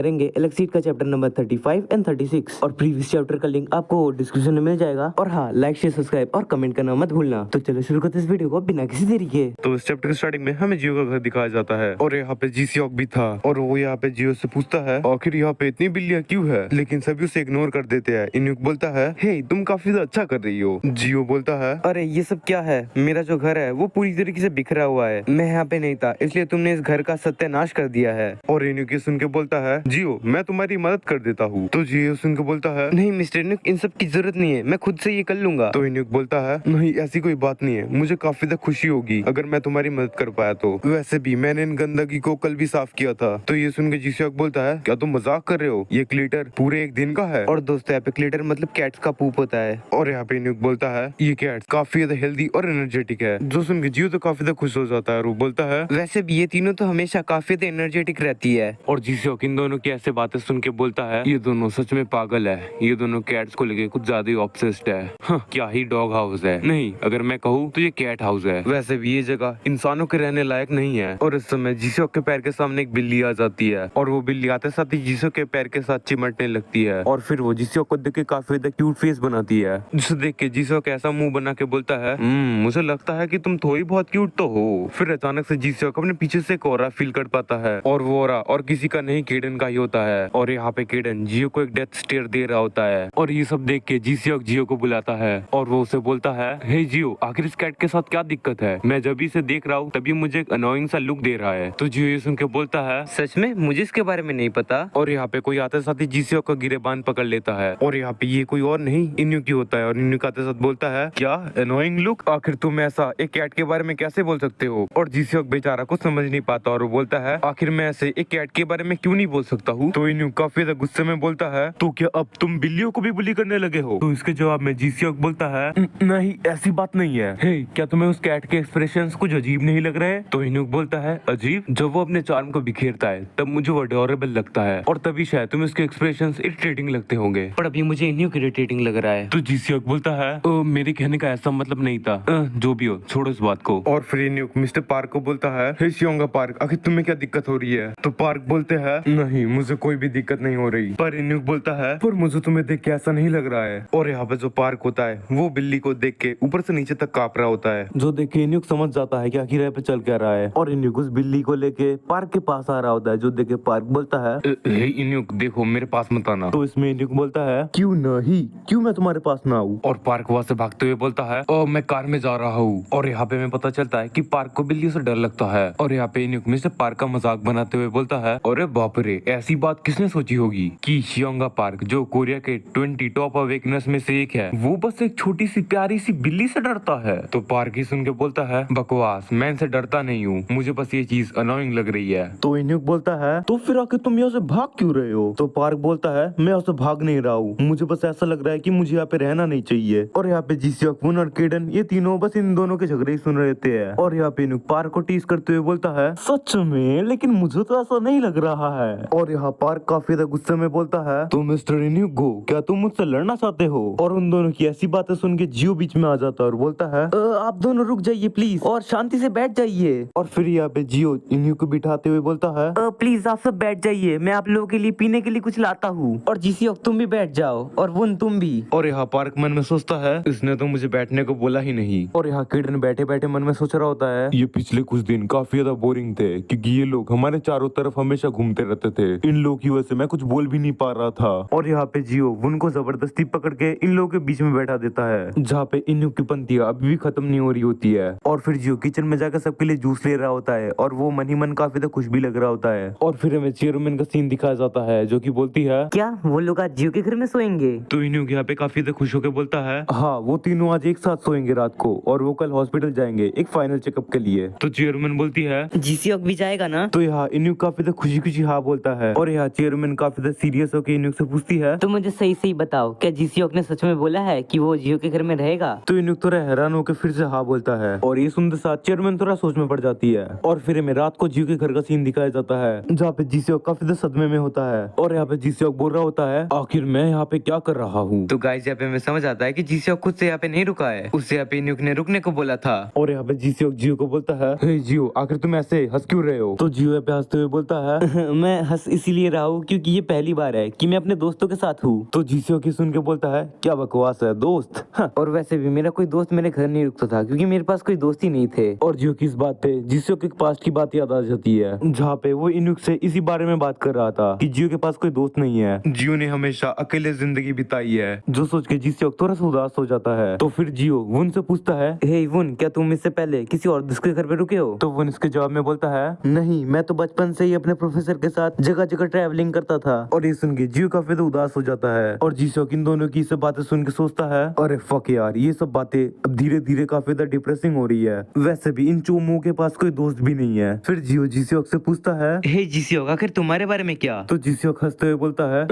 करेंगे एलेक्सीड का chapter number 35 and 36 और प्रीवियस चैप्टर का लिंक आपको डिस्क्रिप्शन में मिल जाएगा। और हाँ, लाइक शेयर सब्सक्राइब और कमेंट करना मत भूलना। तो चलो शुरू करते हैं इस वीडियो को बिना किसी देरी के। तो इस चैप्टर की स्टार्टिंग में हमें जियो का घर दिखाया जाता है और यहाँ पे जीसीओक भी था और वो यहाँ पे जियो से पूछता है आखिर यहाँ पे इतनी बिल्लियाँ क्यों है, लेकिन सभी उसे इग्नोर कर देते हैं। इन्यूक बोलता है हे तुम काफी अच्छा कर रही हो। जियो बोलता है अरे ये सब क्या है, मेरा जो घर है वो पूरी तरीके से बिखरा हुआ है, मैं यहाँ पे नहीं था इसलिए तुमने इस घर का सत्यानाश कर दिया है। और इन्यूक सुन के बोलता है जियो मैं तुम्हारी मदद कर देता हूँ। तो जियो सुन के बोलता है नहीं मिस्टर इन्यूक, इन सब की जरूरत नहीं है, मैं खुद से ये कर लूंगा। तो इन्यूक बोलता है नहीं ऐसी कोई बात नहीं है, मुझे काफी खुशी होगी अगर मैं तुम्हारी मदद कर पाया तो। वैसे भी मैंने इन गंदगी को कल भी साफ किया था। तो ये सुन के जीसीओक बोलता है क्या तुम मजाक कर रहे हो, ये क्लीटर पूरे एक दिन का है। और दोस्तों यहाँ पे क्लीटर मतलब कैट्स का पूप होता है। और यहाँ पे इन्यूक बोलता है ये कैट्स काफी ज्यादा हेल्दी और एनर्जेटिक है। जो सुन के जियो तो काफी ज्यादा खुश हो जाता है और वो बोलता है वैसे भी ये तीनों तो हमेशा काफी एनर्जेटिक रहती है। और जीसीओक इन दोनों की ऐसे बातें सुन के बोलता है ये दोनों सच में पागल है, ये दोनों कैट्स को लेके कुछ ज्यादा ही ऑब्सेस्ड है। क्या ही डॉग हाउस है, नहीं अगर मैं कहूँ तो ये कैट हाउस है। वैसे भी ये जगह इंसानों के रहने लायक नहीं है। और इस समय जीसीओक के पैर के सामने एक बिल्ली आ जाती है और वो बिल्ली आते साथ ही जीसीओक के पैर के साथ चिमटने लगती है और फिर वो जीसीओक को देख के काफी क्यूट फेस बनाती है, जिसे देख के जीसीओक ऐसा मुंह बना के बोलता है मुझे लगता है कि तुम थोड़ी बहुत क्यूट तो हो। फिर अचानक से जीसीओक अपने पीछे से एक ऑरा फील कर पाता है और वो ऑरा और किसी का नहीं केडन का ही होता है। और यहाँ पे केडन जियो को एक डेथ स्टेयर दे रहा होता है और ये सब देख के जीसीओक जियो को बुलाता है और वो उसे बोलता है हे जियो आखिर इस कैट के साथ क्या दिक्कत है, मैं जब इसे देख रहा हूँ तभी मुझे एक अनोइंग सा लुक दे रहा है। तो जियो ये सुन के बोलता है सच में मुझे इसके बारे में नहीं पता। और यहाँ पे कोई आते साथ ही जीसीओक का गिरेबान पकड़ लेता है और यहाँ पे ये कोई और नहीं इन्यूक ही होता है। और इन्यूक आते साथ बोलता है क्या अनोइंग लुक, आखिर तुम ऐसा एक कैट के बारे में कैसे बोल सकते हो। और जीसीओक बेचारा कुछ समझ नहीं पाता और वो बोलता है आखिर मैं ऐसे एक कैट के बारे में क्यों नहीं बोल सकता हूँ। तो इन्यूक काफी ज्यादा गुस्से में बोलता है तो क्या अब तुम बिल्लियों को भी बुली करने लगे हो। तो इसके जवाब में जीसीओक बोलता है नहीं ऐसी बात नहीं है। हे क्या तुम्हें उस कैट के एक्सप्रेशंस कुछ अजीब नहीं लग रहे। तो इन्यूक बोलता है अजीब, जब वो अपने चार्म को बिखेरता है तब मुझे वो अडोरेबल लगता है और तभी शायद तुम्हें उसके एक्सप्रेशंस इरिटेटिंग लगते होंगे, पर अभी मुझे इन्यूक इरिटेटिंग लग रहा है। तो जीसीओक बोलता है मेरे कहने का ऐसा मतलब नहीं था, जो भी हो छोड़ो इस बात को। और फिर इन्यूक मिस्टर पार्क को बोलता है हे शियोंगा पार्क आखिर तुम्हें क्या दिक्कत हो रही है। तो पार्क बोलते हैं नहीं मुझे कोई भी दिक्कत नहीं हो रही। पर इन्यूक बोलता है पर मुझे तुम्हें देख के ऐसा नहीं लग रहा है। और यहाँ पे जो पार्क होता है वो बिल्ली को देख के ऊपर से नीचे तक कांप रहा होता है, जो देख के इन्यूक समझ जाता है कि आखिर यहाँ पे चल क्या रहा है। और इन्यूक उस बिल्ली को लेके पार्क के पास आ रहा होता है, जो देख के पार्क बोलता है हे इन्यूक देखो मेरे पास मत आना। तो इसमें इन्यूक बोलता है क्यों नहीं, क्यों मैं तुम्हारे पास ना आऊँ। और पार्क वहाँ से भागते हुए बोलता है मैं कार में जा रहा हूँ। और यहाँ पे हमें पता चलता है कि पार्क को बिल्ली से डर लगता है। और यहाँ पे इन्यूक मिस्टर पार्क का मजाक बनाते हुए बोलता है अरे बाप रे ऐसी बात किसने सोची होगी कि शियोंगा पार्क जो कोरिया के 20 टॉप अवेकनर्स में से एक है वो बस एक छोटी सी प्यारी सी बिल्ली से डरता है। तो पार्क ही सुन के बोलता है बकवास, मैं इनसे डरता नहीं हूँ, मुझे बस ये चीज अनोइंग लग रही है। तो इन्यूक बोलता है तो फिर आखिर तुम यहाँ से भाग क्यों रहे हो। तो पार्क बोलता है मैं यहाँ से भाग नहीं रहा हूँ, मुझे बस ऐसा लग रहा है कि मुझे यहाँ पे रहना नहीं चाहिए। और यहाँ पे जीसीओक वुन और केडन ये तीनों बस इन दोनों के झगड़े ही सुन रहे थे। और यहाँ पे इन्यूक पार्क को टीज करते हुए बोलता है सच में, लेकिन मुझे तो ऐसा नहीं लग रहा है। और यहाँ पार्क काफी ज्यादा गुस्से में बोलता है तो मिस्टर इन्यूक गो क्या तुम मुझसे लड़ना चाहते हो। और उन दोनों की ऐसी बातें सुन के जियो बीच में आ जाता है और बोलता है आप दोनों रुक जाइए प्लीज और शांति से बैठ जाइए। और फिर यहाँ पे जियो इन्यूक को बिठाते हुए बोलता है प्लीज आप सब बैठ जाइए, मैं आप लोगों के लिए पीने के लिए कुछ लाता हूँ। और जीसीओक तुम भी बैठ जाओ और वुन तुम भी। और यहाँ पार्क मन में सोचता है इसने तो मुझे बैठने को बोला ही नहीं। और यहाँ किडन बैठे बैठे मन में सोच रहा होता है ये पिछले कुछ दिन काफी ज्यादा बोरिंग थे क्योंकि ये लोग हमारे चारों तरफ हमेशा घूमते रहते थे, इन लोगों की वजह से मैं कुछ बोल भी नहीं पा रहा था। और यहाँ पे जियो वुन को जबरदस्ती पकड़ के इन लोगों के बीच में बैठा देता है, जहाँ पे इन्यूक की पंक्तियां अभी भी खत्म नहीं हो रही होती है। और फिर जियो किचन में जाकर सबके लिए जूस ले रहा होता है और वो मन ही मन काफी ज्यादा खुश भी लग रहा होता है। और फिर हमें चेयरमैन का सीन दिखाया जाता है जो की बोलती है क्या वो लोग आज जियो के घर में सोएंगे। तो इन्यूक यहाँ पे काफी ज्यादा खुश होकर बोलता है हाँ वो तीनों आज एक साथ सोएंगे रात को और वो कल हॉस्पिटल जाएंगे एक फाइनल चेकअप के लिए। तो चेयरमैन बोलती है जीसीओक भी जाएगा ना। तो यहाँ इन्यूक काफी ज्यादा खुशी खुशी हाँ बोलता है। और यहाँ चेयरमैन काफी ज्यादा सीरियस होकर इन्यूक से पूछती है तो मुझे सही सही बताओ क्या जीसीओक ने सच में बोला है कि वो जियो के घर में रहेगा। तो इन्यूक थोड़ा हैरान होकर फिर से हाँ बोलता है। और ये सुनते साथ चेयरमैन थोड़ा सोच में पड़ जाती है। और फिर हमें रात को जियो के घर का सीन दिखाया जाता है जहाँ पे जीसीओक काफी ज्यादा सदमे में होता है। और यहाँ पे जीसीओक बोल रहा होता है आखिर मैं यहाँ पे क्या कर रहा हूँ। तो गाइस यहाँ पे हमें समझ आता है कि जीसीओक खुद से यहाँ पे नहीं रुका है, उससे यहाँ पे इन्यूक ने रुकने को बोला था। और यहाँ पे जीसीओक जियो को बोलता है हे जियो आखिर तुम ऐसे हंस क्यों रहे हो। तो जियो यहाँ पे हंसते हुए बोलता है मैं हंस इसीलिए रहा हूँ क्योंकि ये पहली बार है कि मैं अपने दोस्तों के साथ हूँ। तो जीसीओकी सुन के बोलता है, क्या बकवास है दोस्त। हाँ। और वैसे भी मेरा कोई दोस्त मेरे घर नहीं रुकता था क्योंकि मेरे पास कोई दोस्त ही नहीं थे। और जियो की इस बात पे जीसीओकी के पास की बात याद आ जाती है, जहाँ पे वो इनुक से इसी बारे में बात कर रहा था कि जियो के पास कोई दोस्त नहीं है। जियो ने हमेशा अकेले जिंदगी बिताई है, जो सोच के जीसीओक थोड़ा सा उदास हो जाता है। तो फिर जियो वुन से पूछता है, हे वुन, क्या तुम इससे पहले किसी और दोस्त के घर पे रुके हो? तो वुन इसके जवाब में बोलता है, नहीं, मैं तो बचपन से ही अपने प्रोफेसर के साथ जगह जगह ट्रैवलिंग करता था। और ये सुन के जियो काफी तो उदास हो जाता है। और जीसोक इन दोनों की सब बातें सुन के सोचता है, अरे फक यार, ये सब बातें अब धीरे धीरे काफी ज्यादा डिप्रेसिंग हो रही है। वैसे भी इन चोमों के पास कोई दोस्त भी नहीं है। फिर जियो जीसोक से पूछता है, हे जीसीओक, आखिर तुम्हारे बारे में क्या? तो जीसोक हंसते हुए बोलता है,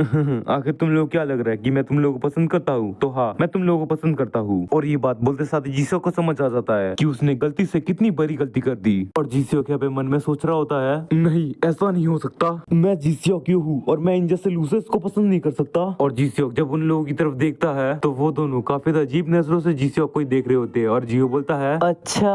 आखिर तुम लोग क्या लग रहा है कि मैं तुम लोगों को पसंद करता हूँ? तो हाँ, मैं तुम लोगों को पसंद करता हूँ। और ये बात बोलते साथ ही जीसोक को समझ आ जाता है कि उसने गलती से कितनी बड़ी गलती कर दी। और जीसोक यहाँ पे मन में सोच रहा होता है, नहीं ऐसा नहीं हो सकता, मैं जीसोक हूँ और मैं इन जैसे लूजर्स को पसंद नहीं कर सकता। और जीसोक जब उन लोगों की तरफ देखता है तो वो दोनों काफी अजीब नजरों से जीसोक को ही देख रहे होते हैं। और जियो बोलता है, अच्छा।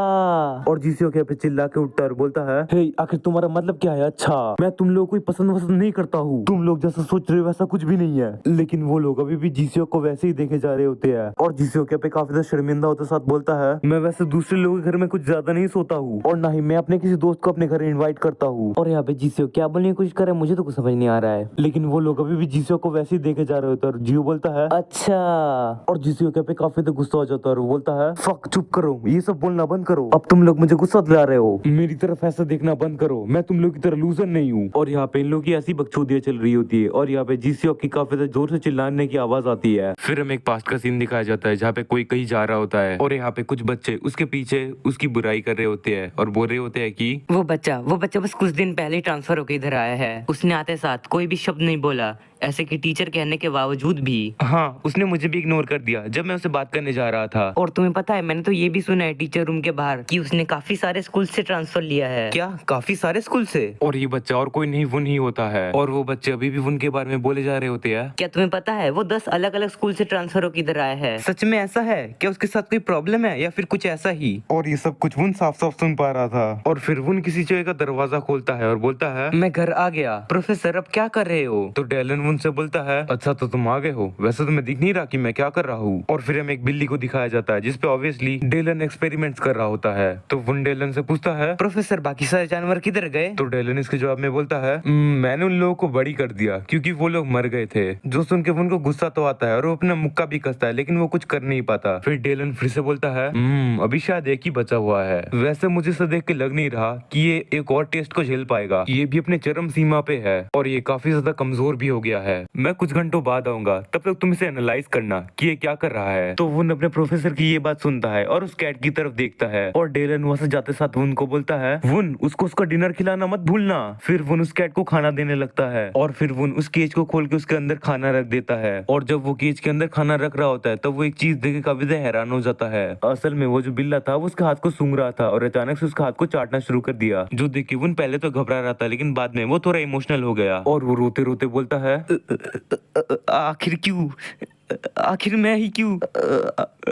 और जीसोक यहाँ पे चिल्ला के उठता है और बोलता है, हे आखिर तुम्हारा मतलब क्या है? अच्छा, मैं तुम लोगों को पसंद नहीं करता हूँ, तुम लोग जैसा सोच रहे हो वैसा कुछ भी नहीं है। लेकिन वो लोग अभी भी जीसोक को वैसे ही देखे जा रहे होते हैं। और जीसोक यहाँ पे काफी ज्यादा शर्मिंदा होते साथ बोलता है, मैं वैसे दूसरे लोगों के घर में कुछ ज्यादा नहीं सोता हूँ और ना ही मैं अपने किसी दोस्त को अपने घर इन्वाइट करता हूँ। और यहाँ पे जीसीओक क्या बोलने की कोशिश कर रहा है, मुझे तो कुछ समझ नहीं आ रहा है। लेकिन वो लोग अभी भी जीसोक को वैसे ही देखे जा रहे होते हैं। और जियो बोलता है, अच्छा। और जीसोक यहाँ पे काफी ज्यादा गुस्सा हो जाता है और वो बोलता है, फक चुप करो, ये सब बोलना बंद करो, अब तुम लोग मुझे गुस्सा दिला रहे हो, मेरी तरफ ऐसा देखना बंद करो, मैं तुम लोग की तरह लूजर नहीं हूँ। और यहाँ पे इन लोगों की ऐसी बकचोदियां चल रही होती है और यहाँ पे जीसीओक की काफी ज्यादा जोर से चिल्लाने की आवाज आती है। फिर हमें एक पास्ट का सीन दिखाया जाता है जहाँ पे कोई कहीं जा रहा होता है और यहाँ पे कुछ बच्चे उसके पीछे उसकी बुराई कर रहे होते हैं और बोल रहे होते हैं कि वो बच्चा बस कुछ दिन पहले ही ट्रांसफर होकर इधर आया है। उसने आते साथ कोई भी शब्द नहीं बोला, ऐसे कि टीचर कहने के बावजूद भी। हाँ, उसने मुझे भी इग्नोर कर दिया जब मैं उससे बात करने जा रहा था। और तुम्हें पता है, मैंने तो ये भी सुना है टीचर रूम के बाहर कि उसने काफी सारे स्कूल से ट्रांसफर लिया है। क्या काफी सारे स्कूल से? और ये बच्चा और कोई नहीं वुन ही होता है और वो बच्चे अभी भी वुन के बारे में बोले जा रहे होते हैं। क्या तुम्हें पता है वो 10 अलग अलग स्कूल से ट्रांसफर होकर इधर आया है? सच में ऐसा है? क्या उसके साथ कोई प्रॉब्लम है या फिर कुछ ऐसा ही? और ये सब कुछ वुन साफ साफ सुन पा रहा था। और फिर वुन किसी जगह का दरवाजा खोलता है और बोलता है, मैं घर आ गया। प्रोफेसर अब क्या कर रहे हो? तो डेलन वुन से बोलता है, अच्छा तो तुम आ गए हो, वैसे तो मैं दिख नहीं रहा कि मैं क्या कर रहा हूँ। और फिर हमें एक बिल्ली को दिखाया जाता है जिसपे ऑब्वियसली डेलन एक्सपेरिमेंट्स कर रहा होता है। तो वुन डेलन से पूछता है, प्रोफेसर बाकी सारे जानवर किधर गए? तो डेलन इसके जवाब में बोलता है, मैंने उन लोगों को बड़ी कर दिया क्योंकि वो लोग मर गए थे। जो सुन के उनको गुस्सा तो आता है और वो अपना मुक्का भी कसता है लेकिन वो कुछ कर नहीं पाता। फिर डेलन फिर से बोलता है, अभी शायद एक ही बचा हुआ है, वैसे मुझे इसे देख के लग नहीं रहा कि ये एक और टेस्ट को झेल पाएगा, ये भी अपने चरम सीमा पे है और ये काफी ज्यादा कमजोर भी हो गया है। मैं कुछ घंटों बाद आऊंगा, तब तक तुम इसे एनालाइज करना कि ये क्या कर रहा है। तो वो अपने प्रोफेसर की ये बात सुनता है और उस कैट की तरफ देखता है और डेलन वहां से जाते साथ वुन को बोलता है, वुन उसको उसका डिनर खिलाना मत भूलना। फिर वुन उस कैट को खाना देने लगता है और फिर वुन उस केज को खोल के उसके अंदर खाना रख देता है। और जब वो केज के अंदर खाना रख रहा होता है तब वो एक चीज देख के काफी ज्यादा हैरान हो जाता है। असल में वो जो बिल्ला था वो उसके हाथ को सूंघ रहा था और अचानक से उसका हाथ को चाटना शुरू कर दिया, जो देख के वुन पहले तो घबरा रहा था लेकिन बाद में वो थोड़ा इमोशनल हो गया और वो रोते रोते बोलता है, आखिर क्यों? आखिर मैं ही क्यों?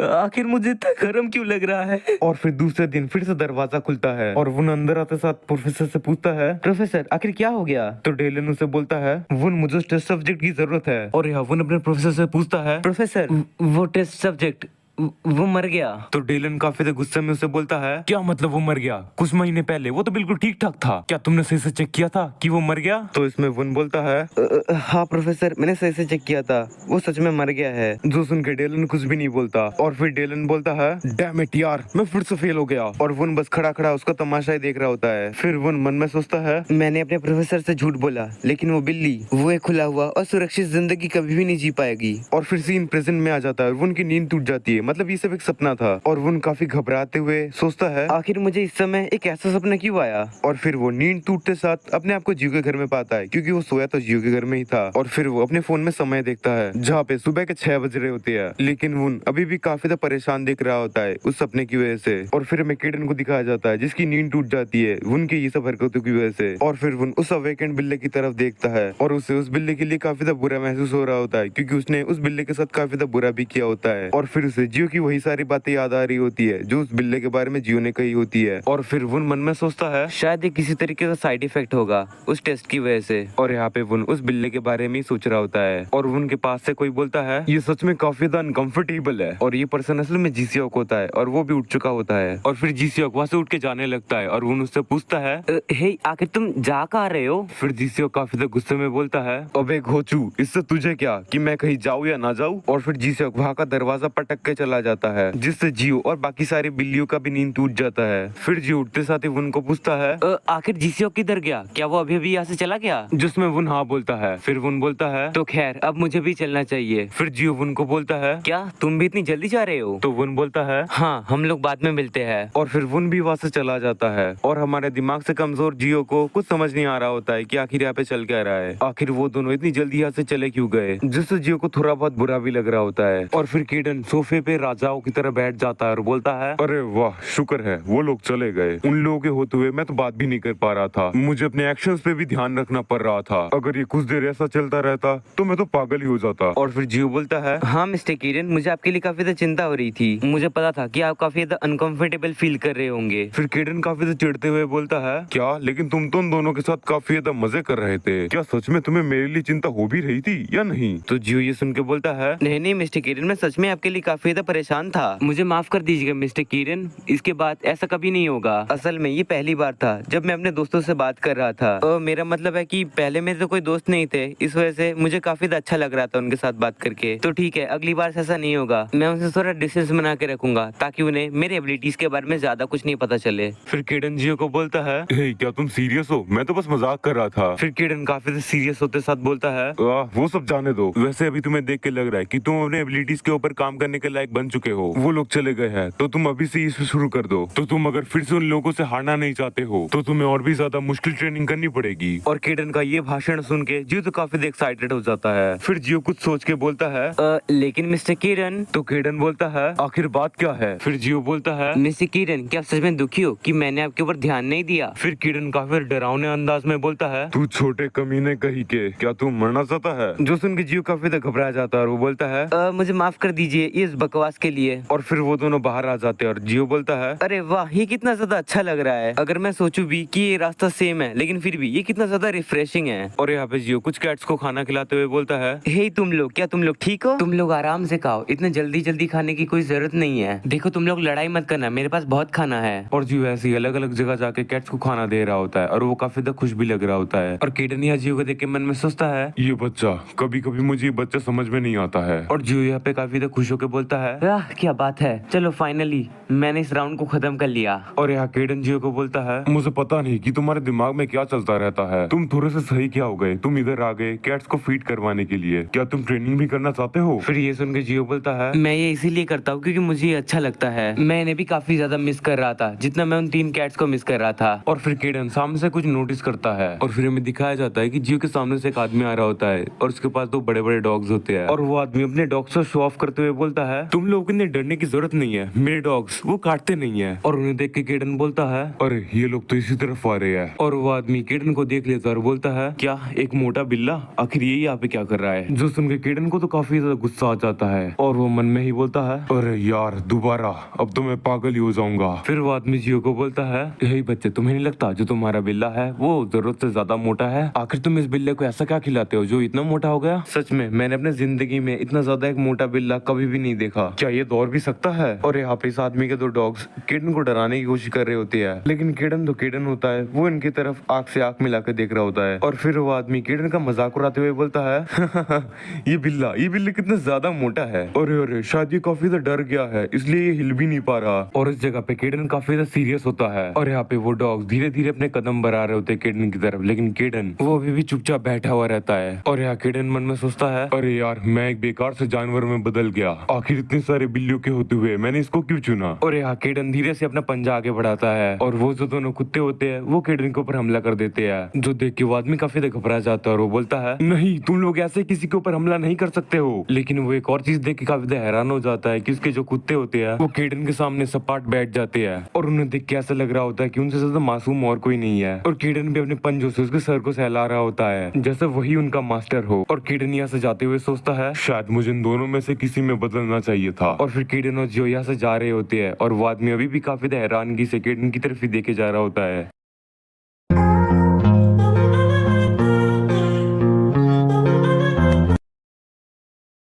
आखिर मुझे इतना गरम क्यों लग रहा है? और फिर दूसरे दिन फिर से दरवाजा खुलता है और वुन अंदर आते साथ प्रोफेसर से पूछता है, प्रोफेसर आखिर क्या हो गया? तो डेलन उसे बोलता है, वुन मुझे टेस्ट सब्जेक्ट की जरूरत है। और यहाँ वुन अपने प्रोफेसर से पूछता है, प्रोफेसर वो टेस्ट सब्जेक्ट वो मर गया। तो डेलन काफी गुस्से में उसे बोलता है, क्या मतलब वो मर गया? कुछ महीने पहले वो तो बिल्कुल ठीक ठाक था, क्या तुमने सही से चेक किया था कि वो मर गया? तो इसमें वुन बोलता है, हाँ प्रोफेसर, मैंने सही से चेक किया था, वो सच में मर गया है। जो सुन के डेलन कुछ भी नहीं बोलता और फिर डेलन बोलता है, डैम इट यार, मैं फिर से फेल हो गया। और वुन बस खड़ा खड़ा उसका तमाशा ही देख रहा होता है। फिर वुन मन में सोचता है, मैंने अपने प्रोफेसर से झूठ बोला, लेकिन वो बिल्ली वो एक खुला हुआ और सुरक्षित जिंदगी कभी भी नहीं जी पाएगी। और फिर सीन प्रेजेंट में आ जाता है। वुन की नींद टूट जाती है, मतलब ये सब एक सपना था। और वुन काफी घबराते हुए सोचता है, आखिर मुझे इस समय एक ऐसा सपना क्यों आया? और फिर वो नींद टूटते साथ अपने आप को जियो के घर में पाता है क्योंकि वो सोया तो जियो के घर में ही था। और फिर वो अपने फोन में समय देखता है जहाँ पे सुबह के 6 बज रहे होते हैं, लेकिन वुन अभी भी काफी ज्यादा परेशान दिख रहा होता है उस सपने की वजह से। और फिर हमें किडन को दिखाया जाता है जिसकी नींद टूट जाती है वुन की ये सब हरकतों की वजह से। और फिर वुन उस अवेकेंड बिल्ली की तरफ देखता है और उसे उस बिल्ली के लिए काफी ज्यादा बुरा महसूस हो रहा होता है क्योंकि उसने उस बिल्ली के साथ काफी ज्यादा बुरा भी किया होता है। और फिर उसे जियो की वही सारी बातें याद आ रही होती है जो उस बिल्ले के बारे में जियो ने कही होती है। और फिर वुन मन में सोचता है शायद ये किसी तरीके का साइड इफेक्ट होगा उस टेस्ट की वजह से। और यहाँ पे वुन उस बिल्ले के बारे में ही सोच रहा होता है और वुन के पास से कोई बोलता है ये सच में काफी ज्यादा अनकंफर्टेबल है। और ये पर्सन असल में जीसीओक होता है और वो भी उठ चुका होता है। और फिर जीसीओक वहाँ से उठ के जाने लगता है और वुन उससे पूछता है हे आखिर तुम जा कहाँ रहे हो? फिर जीसीओक काफी ज्यादा गुस्से में बोलता है अबे घोचू, इससे तुझे क्या कि मैं कहीं जाऊँ या ना जाऊँ। और फिर जीसीओक वहाँ का दरवाजा पटक के चला जाता है जिससे जियो और बाकी सारी बिल्लियों का भी नींद टूट जाता है। फिर जियो उठते साथ ही वुन को पूछता है आखिर जीसीओक किधर गया? क्या वो अभी अभी यहाँ से चला गया? जिसमें वुन हाँ बोलता है। फिर वुन बोलता है तो खैर अब मुझे भी चलना चाहिए। फिर जियो वुन को बोलता है क्या तुम भी इतनी जल्दी जा रहे हो? तो वुन बोलता है हाँ, हम लोग बाद में मिलते हैं। और फिर वुन भी वहाँ से चला जाता है। और हमारे दिमाग से कमजोर जियो को कुछ समझ नहीं आ रहा होता है कि आखिर यहाँ पे चल क्या रहा है, आखिर वो दोनों इतनी जल्दी यहाँ से चले क्यों गए, जिससे जियो को थोड़ा बहुत बुरा भी लग रहा होता है। और फिर केडन सोफे पे राजाओं की तरह बैठ जाता है और बोलता है अरे वाह, शुक्र है वो लोग चले गए। उन लोगों के होते हुए मैं तो बात भी नहीं कर पा रहा था, मुझे अपने एक्शंस पे भी ध्यान रखना पड़ रहा था। अगर ये कुछ देर ऐसा चलता रहता तो मैं तो पागल ही हो जाता। और फिर जियो बोलता है हाँ मिस्टर किरण, मुझे आपके लिए काफी ज्यादा चिंता हो रही थी। मुझे पता था कि आप काफी ज्यादा अनकंफर्टेबल फील कर रहे होंगे। फिर केडन काफी ज्यादा चिढ़ते हुए बोलता है क्या, लेकिन तुम तो उन दोनों के साथ काफी ज्यादा मजे कर रहे थे, क्या सच में तुम्हें मेरे लिए चिंता हो भी रही थी या नहीं? तो जियो ये सुन के बोलता है नहीं नहीं मिस्टर किरण, मैं सच में आपके लिए काफी ज्यादा परेशान था। मुझे माफ कर दीजिएगा मिस्टर किरण, इसके बाद ऐसा कभी नहीं होगा। असल में ये पहली बार था जब मैं अपने दोस्तों से बात कर रहा था। मेरा मतलब है कि पहले मेरे तो कोई दोस्त नहीं थे, इस वजह से मुझे काफी ज्यादा अच्छा लग रहा था उनके साथ बात करके। तो ठीक है, अगली बार से ऐसा नहीं होगा। मैं उनसे थोड़ा डिस्टेंस बना के रखूंगा ताकि उन्हें मेरे एबिलिटीज के बारे में ज्यादा कुछ नहीं पता चले। फिर केडन जियो को बोलता है क्या तुम सीरियस हो? मैं तो बस मजाक कर रहा था। फिर केडन काफी सीरियस होते साथ बोलता है वो सब जाने दो, वैसे अभी तुम्हें देख के लग रहा है कि तुम अपने एबिलिटीज के ऊपर काम करने के लायक बन चुके हो। वो लोग चले गए हैं तो तुम अभी से इसे शुरू कर दो। तो तुम अगर फिर से उन लोगों से हारना नहीं चाहते हो तो तुम्हें और भी ज्यादा मुश्किल ट्रेनिंग करनी पड़ेगी। और केडन का ये भाषण सुन के जियो तो काफी एक्साइटेड हो जाता है। फिर जियो कुछ सोच के बोलता है लेकिन मिस्टर किरण। तो केडन बोलता है आखिर बात क्या है? फिर जियो बोलता है मिस्टर किरण, क्या आप सच में दुखी हो कि मैंने आपके ऊपर ध्यान नहीं दिया? फिर किरण काफी डरावने अंदाज में बोलता है तू छोटे कमीने कहीं के, क्या तू मरना चाहता है? जो सुन के जियो काफी घबरा जाता है और वो बोलता है मुझे माफ कर दीजिए इस बकवास के लिए। और फिर वो दोनों बाहर आ जाते हैं और जियो बोलता है अरे वाह, ये कितना ज्यादा अच्छा लग रहा है। अगर मैं सोचूं भी कि ये रास्ता सेम है लेकिन फिर भी ये कितना ज्यादा रिफ्रेशिंग है। और यहाँ पे जियो कुछ कैट्स को खाना खिलाते हुए बोलता है हे तुम लोग, क्या तुम लोग ठीक हो? तुम लोग आराम से खाओ, इतने जल्दी जल्दी खाने की कोई जरूरत नहीं है। देखो तुम लोग लड़ाई मत करना, मेरे पास बहुत खाना है। और जियो ऐसे ही अलग अलग जगह जाके कैट्स को खाना दे रहा होता है और वो काफी ज्यादा खुश भी लग रहा होता है। और केडन यहाँ जियो को देख के मन में सोचता है ये बच्चा, कभी कभी मुझे ये बच्चा समझ में नहीं आता है। और जियो यहाँ पे काफी ज्यादा खुश होकर बोलता है क्या बात है, चलो फाइनली मैंने इस राउंड को खत्म कर लिया। और यहाँ केडन जियो को बोलता है मुझे पता नहीं कि तुम्हारे दिमाग में क्या चलता रहता है, तुम थोड़े से सही क्या हो गए, तुम इधर आ गए कैट्स को फीड करवाने के लिए, क्या तुम ट्रेनिंग भी करना चाहते हो? फिर ये सुन के जियो बोलता है मैं ये इसीलिए करता हूँ क्योंकि मुझे ये अच्छा लगता है। मैं इन्हें भी काफी ज्यादा मिस कर रहा था जितना मैं उन 3 कैट्स को मिस कर रहा था। और फिर केडन सामने से कुछ नोटिस करता है और फिर हमें दिखाया जाता है कि जियो के सामने से एक आदमी आ रहा होता है और उसके पास 2 बड़े बड़े डॉग्स होते हैं। और वो आदमी अपने डॉग्स को शो ऑफ करते हुए बोलता है तुम लोगों को डरने की जरूरत नहीं है, मेरे डॉग्स वो काटते नहीं है। और उन्हें देख के केडन बोलता है अरे ये लोग तो इसी तरफ आ रहे हैं। और वो आदमी केडन को देख लेता है और बोलता है क्या एक मोटा बिल्ला, आखिर ये यहाँ पे क्या कर रहा है? जो सुन के केडन को तो काफी ज्यादा गुस्सा आ जाता है और वो मन में ही बोलता है अरे यार दोबारा, अब तो मैं पागल ही हो जाऊंगा। फिर वो आदमी जियो को बोलता है यही बच्चे, तुम्हें नहीं लगता जो तुम्हारा बिल्ला है वो जरूरत से ज्यादा मोटा है? आखिर तुम इस बिल्ले को ऐसा क्या खिलाते हो जो इतना मोटा हो गया? सच में मैंने अपने जिंदगी में इतना ज्यादा एक मोटा बिल्ला कभी भी नहीं देखा, क्या ये दौड़ भी सकता है? और यहाँ पे इस आदमी के 2 डॉग्स केडन को डराने की कोशिश कर रहे होते हैं, लेकिन केडन तो केडन होता है, वो इनकी तरफ आंख से आंख मिला के देख रहा होता है। और फिर वो आदमी केडन का मजाक उड़ाते हुए बोलता है ये बिल्ला कितना ज्यादा मोटा है, अरे शायद ये काफी ज्यादा डर गया है इसलिए ये हिल भी नहीं पा रहा। और इस जगह पे केडन काफी ज्यादा सीरियस होता है और यहाँ पे वो डॉग्स धीरे धीरे अपने कदम बढ़ा रहे होते हैं केडन की तरफ, लेकिन केडन वो अभी भी चुपचाप बैठा हुआ रहता है। और यहाँ केडन मन में सोचता है अरे यार मैं एक बेकार से जानवर में बदल गया, आखिर इतने सारे बिल्लियों के होते हुए मैंने इसको क्यों चुना? और यहाँ केडन धीरे से अपना पंजा आगे बढ़ाता है और वो जो दोनों कुत्ते होते हैं वो केडन के ऊपर हमला कर देते हैं, जो देख के वो आदमी काफी घबरा जाता है और वो बोलता है नहीं तुम लोग ऐसे किसी के ऊपर हमला नहीं कर सकते हो। लेकिन वो एक और चीज देख के काफी हैरान हो जाता है कि उसके जो कुत्ते होते हैं वो केडन के सामने सपाट बैठ जाते हैं और उन्हें देख के ऐसा लग रहा होता है कि उनसे ज्यादा मासूम और कोई नहीं है। और केडन भी अपने पंजों से उसके सर को सहला रहा होता है जैसे वही उनका मास्टर हो। और केडन यहाँ से जाते हुए सोचता है शायद मुझे इन दोनों में से किसी में बदलना चाहिए। चाहिए था। और फिर किडन और जियो यहाँ से जा रहे होते हैं और वो आदमी अभी भी काफी हैरानगी से किडन की तरफ ही देखे जा रहा होता है।